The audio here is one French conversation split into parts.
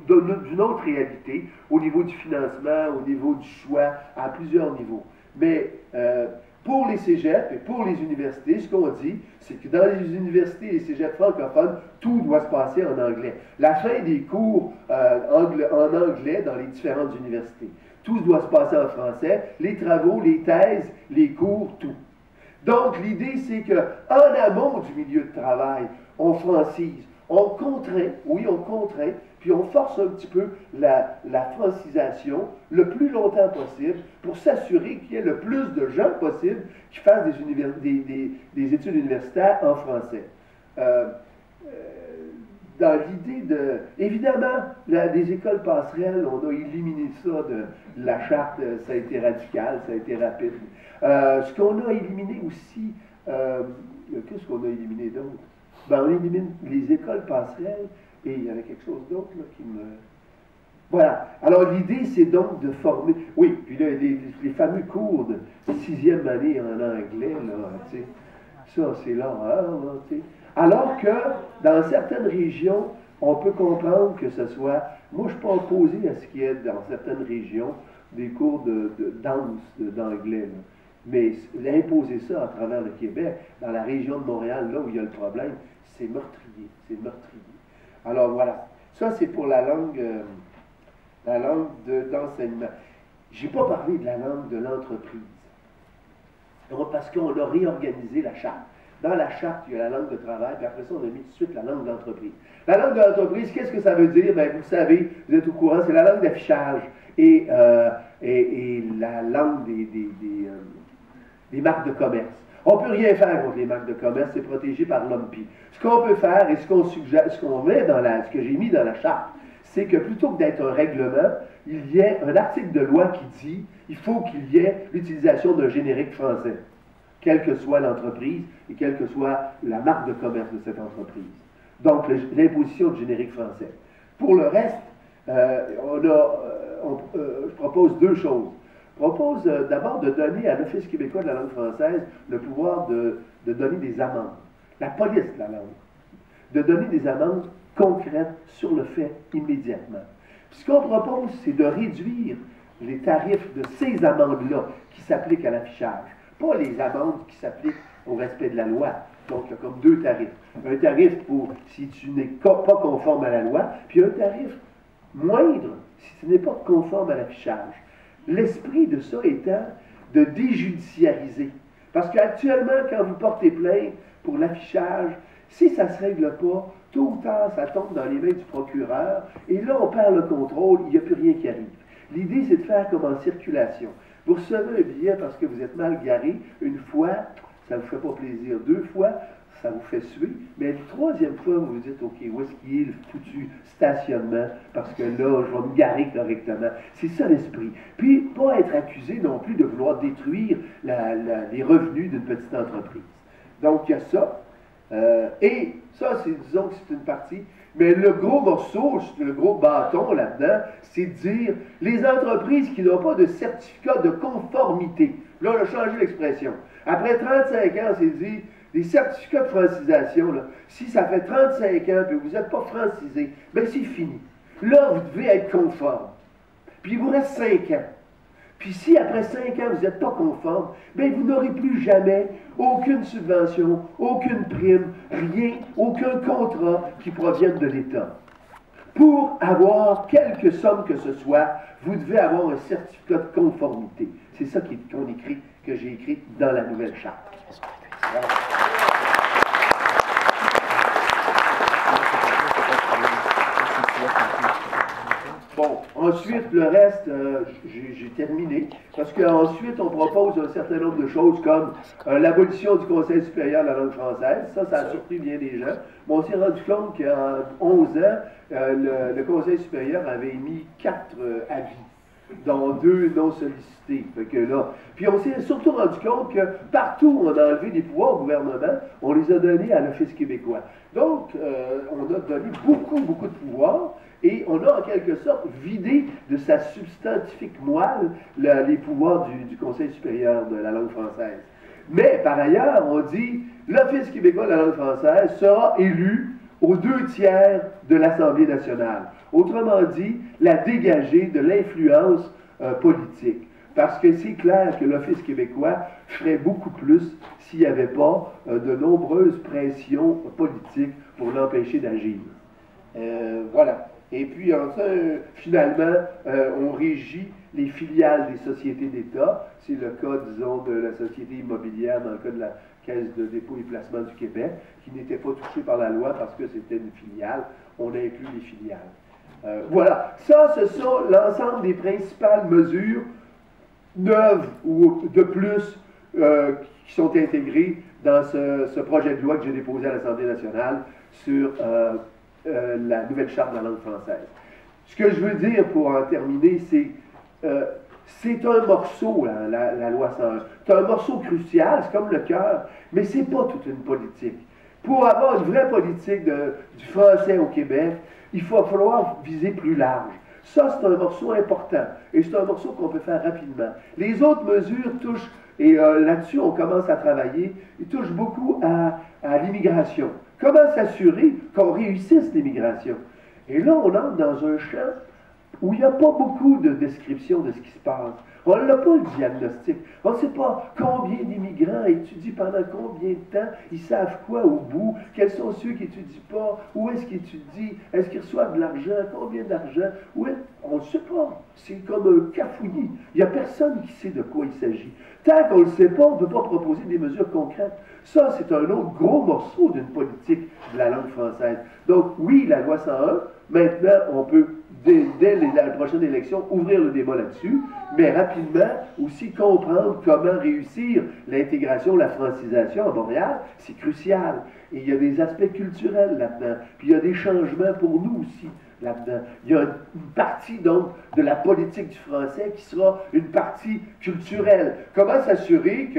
d'une autre réalité, au niveau du financement, au niveau du choix, à plusieurs niveaux. Mais pour les cégeps et pour les universités, ce qu'on dit, c'est que dans les universités et les cégeps francophones, tout doit se passer en anglais. La fin des cours en anglais dans les différentes universités. Tout doit se passer en français, les travaux, les thèses, les cours, tout. Donc, l'idée, c'est qu'en amont du milieu de travail, on francise, on contraint, oui, on contraint, puis on force un petit peu la francisation le plus longtemps possible pour s'assurer qu'il y ait le plus de gens possible qui fassent des études universitaires en français. Dans l'idée de... Évidemment, des écoles passerelles, on a éliminé ça de la charte, ça a été radical, ça a été rapide. Ce qu'on a éliminé aussi, qu'est-ce qu'on a éliminé d'autre? Ben, on élimine les écoles passerelles, et il y avait quelque chose d'autre qui me... Voilà. Alors, l'idée, c'est donc de former... Oui, puis là, les fameux cours de 6e année en anglais, là, tu sais, ça, c'est l'horreur, là, tu sais. Alors que, dans certaines régions, on peut comprendre que ce soit... Moi, je ne suis pas opposé à ce qu'il y ait, dans certaines régions, des cours de danse, d'anglais, là. Mais imposer ça à travers le Québec, dans la région de Montréal, là où il y a le problème, c'est meurtrier. C'est meurtrier. Alors voilà. Ça, c'est pour la langue d'enseignement. Je n'ai pas parlé de la langue de l'entreprise. Parce qu'on a réorganisé la charte. Dans la charte, il y a la langue de travail, puis après ça, on a mis tout de suite la langue d'entreprise. La langue de l'entreprise, qu'est-ce que ça veut dire? Bien, vous savez, vous êtes au courant, c'est la langue d'affichage et la langue des marques de commerce. On ne peut rien faire contre les marques de commerce, c'est protégé par l'OMPI. Ce qu'on peut faire et ce qu'on suggère, ce que j'ai mis dans la charte, c'est que plutôt que d'être un règlement, il y ait un article de loi qui dit qu'il faut qu'il y ait l'utilisation d'un générique français, quelle que soit l'entreprise et quelle que soit la marque de commerce de cette entreprise. Donc, l'imposition du générique français. Pour le reste, je propose deux choses. Je propose d'abord de donner à l'Office québécois de la langue française le pouvoir de donner des amendes. La police de la langue. De donner des amendes concrètes sur le fait immédiatement. Puis ce qu'on propose, c'est de réduire les tarifs de ces amendes-là qui s'appliquent à l'affichage. Pas les amendes qui s'appliquent au respect de la loi. Donc, il y a comme deux tarifs. Un tarif pour si tu n'es pas conforme à la loi, puis un tarif moindre si tu n'es pas conforme à l'affichage. L'esprit de ça étant de déjudiciariser. Parce qu'actuellement, quand vous portez plainte pour l'affichage, si ça ne se règle pas, tôt ou tard, ça tombe dans les mains du procureur, et là, on perd le contrôle, il n'y a plus rien qui arrive. L'idée, c'est de faire comme en circulation. Vous recevez un billet parce que vous êtes mal garé, une fois, ça ne vous fait pas plaisir. Deux fois, ça vous fait suer. Mais la troisième fois, vous vous dites, OK, où est-ce qu'il est le foutu stationnement? Parce que là, je vais me garer correctement. C'est ça l'esprit. Puis, pas être accusé non plus de vouloir détruire les revenus d'une petite entreprise. Donc, il y a ça. Et ça, disons que c'est une partie. Mais le gros morceau, le gros bâton là-dedans, c'est de dire les entreprises qui n'ont pas de certificat de conformité. Là, on a changé l'expression. Après 35 ans, c'est dit, les certificats de francisation, là, si ça fait 35 ans que vous n'êtes pas francisé, bien c'est fini. Là, vous devez être conforme. Puis il vous reste 5 ans. Puis si après 5 ans, vous n'êtes pas conforme, bien vous n'aurez plus jamais aucune subvention, aucune prime, rien, aucun contrat qui provienne de l'État. Pour avoir quelque somme que ce soit, vous devez avoir un certificat de conformité. C'est ça que j'ai écrit dans la nouvelle charte. Voilà. Bon, ensuite, le reste, j'ai terminé, parce qu'ensuite, on propose un certain nombre de choses comme l'abolition du Conseil supérieur de la langue française. Ça a surpris bien des gens. Mais on s'est rendu compte qu'en 11 ans, le Conseil supérieur avait émis 4 avis, dont 2 non sollicités. Fait que là, puis on s'est surtout rendu compte que partout où on a enlevé des pouvoirs au gouvernement, on les a donnés à l'Office québécois. Donc, on a donné beaucoup de pouvoirs, et on a en quelque sorte vidé de sa substantifique moelle les pouvoirs du Conseil supérieur de la langue française. Mais par ailleurs, on dit l'Office québécois de la langue française sera élu aux 2 tiers de l'Assemblée nationale. Autrement dit, la dégager de l'influence politique. Parce que c'est clair que l'Office québécois ferait beaucoup plus s'il n'y avait pas de nombreuses pressions politiques pour l'empêcher d'agir. Voilà. Et puis, enfin, finalement, on régit les filiales des sociétés d'État. C'est le cas, disons, de la société immobilière dans le cas de la Caisse de dépôt et placement du Québec, qui n'était pas touchée par la loi parce que c'était une filiale. On a inclus les filiales. Voilà. Ça, ce sont l'ensemble des principales mesures neuves ou de plus qui sont intégrées dans ce projet de loi que j'ai déposé à l'Assemblée nationale sur la nouvelle charte de la langue française. Ce que je veux dire pour en terminer, c'est un morceau, hein, la loi 101. C'est un morceau crucial, c'est comme le cœur, mais c'est pas toute une politique. Pour avoir une vraie politique du français au Québec, il va falloir viser plus large. Ça, c'est un morceau important, et c'est un morceau qu'on peut faire rapidement. Les autres mesures touchent, et là-dessus on commence à travailler, ils touchent beaucoup à l'immigration. Comment s'assurer qu'on réussisse l'immigration? Et là, on entre dans un champ où il n'y a pas beaucoup de description de ce qui se passe. On n'a pas le diagnostic. On ne sait pas combien d'immigrants étudient pendant combien de temps, ils savent quoi au bout, quels sont ceux qui n'étudient pas, où est-ce qu'ils étudient, est-ce qu'ils reçoivent de l'argent, combien d'argent, on ne sait pas. C'est comme un cafouillis. Il n'y a personne qui sait de quoi il s'agit. Tant qu'on ne le sait pas, on ne peut pas proposer des mesures concrètes. Ça, c'est un autre gros morceau d'une politique de la langue française. Donc, oui, la loi 101, maintenant, on peut, dès la prochaine élection, ouvrir le débat là-dessus, mais rapidement aussi comprendre comment réussir l'intégration, la francisation à Montréal, c'est crucial. Et il y a des aspects culturels là-dedans, puis il y a des changements pour nous aussi là-dedans. Il y a une partie, donc, de la politique du français qui sera une partie culturelle. Comment s'assurer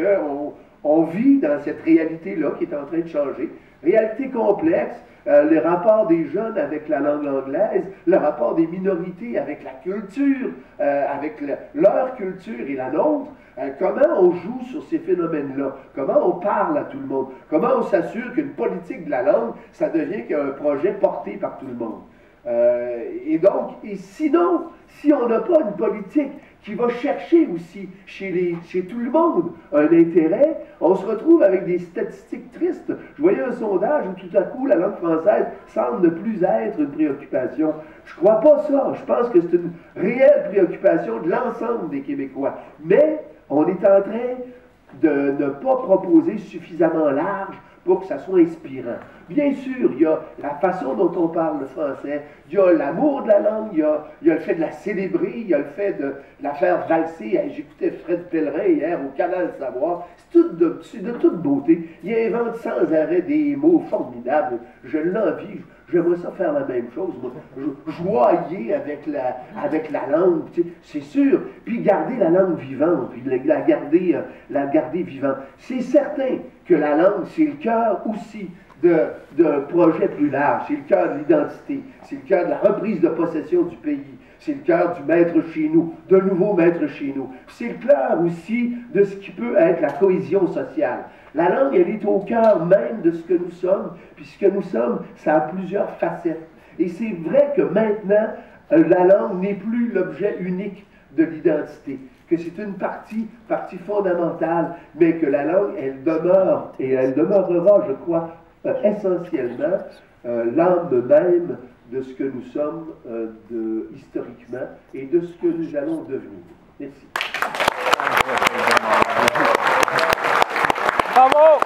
qu'on vit dans cette réalité-là qui est en train de changer? Réalité complexe, les rapports des jeunes avec la langue anglaise, le rapport des minorités avec la culture, avec leur culture et la nôtre, comment on joue sur ces phénomènes-là, comment on parle à tout le monde, comment on s'assure qu'une politique de la langue, ça devient qu'un projet porté par tout le monde. Et sinon, si on n'a pas une politique qui va chercher aussi chez tout le monde un intérêt, on se retrouve avec des statistiques tristes. Je voyais un sondage où tout à coup la langue française semble ne plus être une préoccupation. Je ne crois pas ça. Je pense que c'est une réelle préoccupation de l'ensemble des Québécois. Mais on est en train de ne pas proposer suffisamment large pour que ça soit inspirant. Bien sûr, il y a la façon dont on parle le français, il y a l'amour de la langue, il y a le fait de la célébrer, il y a le fait de la faire valser. J'écoutais Fred Pellerin hier au Canal Savoir, c'est de toute beauté. Il invente sans arrêt des mots formidables. Je l'envie. J'aimerais ça faire la même chose, moi. Joyer avec la langue, tu sais, c'est sûr. Puis garder la langue vivante, puis la garder vivante. C'est certain que la langue, c'est le cœur aussi d'un projet plus large. C'est le cœur de l'identité. C'est le cœur de la reprise de possession du pays. C'est le cœur du maître chez nous, d'un nouveau maître chez nous. C'est le cœur aussi de ce qui peut être la cohésion sociale. La langue, elle est au cœur même de ce que nous sommes, puis ce que nous sommes, ça a plusieurs facettes. Et c'est vrai que maintenant, la langue n'est plus l'objet unique de l'identité, que c'est une partie fondamentale, mais que la langue, elle demeure, et elle demeurera, je crois, essentiellement l'âme même de ce que nous sommes historiquement et de ce que nous allons devenir. Merci. Bravo!